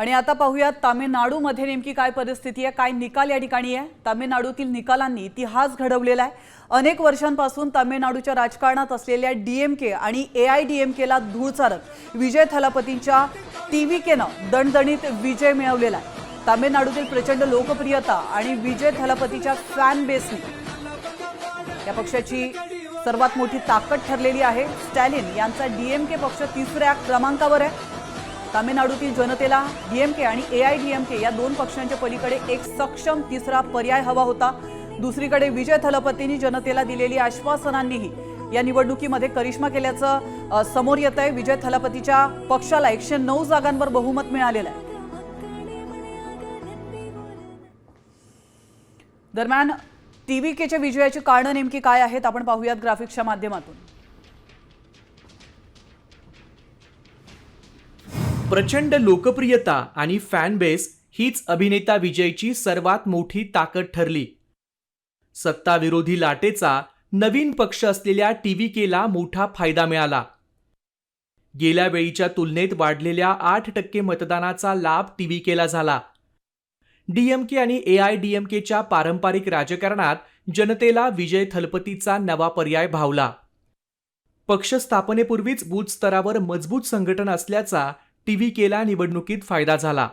आणि आता पाहूयात तामिळनाडूमध्ये नेमकी काय परिस्थिती आहे, काय निकाल या ठिकाणी आहे। तामिळनाडूतील निकालांनी इतिहास घडवलेला आहे। अनेक वर्षांपासून तामिळनाडूच्या राजकारणात असलेल्या डीएमके आणि एआयडीएमकेला धूळ चारत विजय थलापतींच्या टीव्हीकेनं दणदणीत विजय मिळवलेला आहे। तामिळनाडूतील प्रचंड लोकप्रियता आणि विजय थलापतीच्या फॅन बेसने या पक्षाची सर्वात मोठी ताकद ठरलेली आहे। स्टॅलिन यांचा डीएमके पक्ष तिसऱ्या क्रमांकावर आहे। तामिळनाडूतील जनतेला डीएमके आणि एआयडीएमके या दोन पक्षांच्या पलीकडे एक सक्षम तिसरा पर्याय हवा होता। दुसरीकडे विजय थलापतींनी जनतेला दिलेली आश्वासनांनीही या निवडणुकीमध्ये करिश्मा केल्याचं समोर येत आहे। विजय थलापतीच्या पक्षाला 109 जागांवर बहुमत मिळालेलं आहे। दरम्यान टीव्हीकेच्या विजयाची कारणं नेमकी काय आहेत आपण पाहूयात ग्राफिक्सच्या माध्यमातून। प्रचंड लोकप्रियता आणि फॅन बेस हीच अभिनेता विजयची सर्वात मोठी ताकद ठरली। सत्ताविरोधी लाटेचा नवीन पक्ष असलेल्या टीव्हीकेला मोठा फायदा मिळाला। गेल्या वेळीच्या तुलनेत वाढलेल्या 8% मतदानाचा लाभ टीव्हीकेला झाला। डीएमके आणि एआयडीएमकेच्या पारंपरिक राजकारणात जनतेला विजय थलपतीचा नवा पर्याय भावला। पक्ष स्थापनेपूर्वीच बूथ स्तरावर मजबूत संघटना असल्याचा टीव्हीकेला निवडणुकीत फायदा झाला।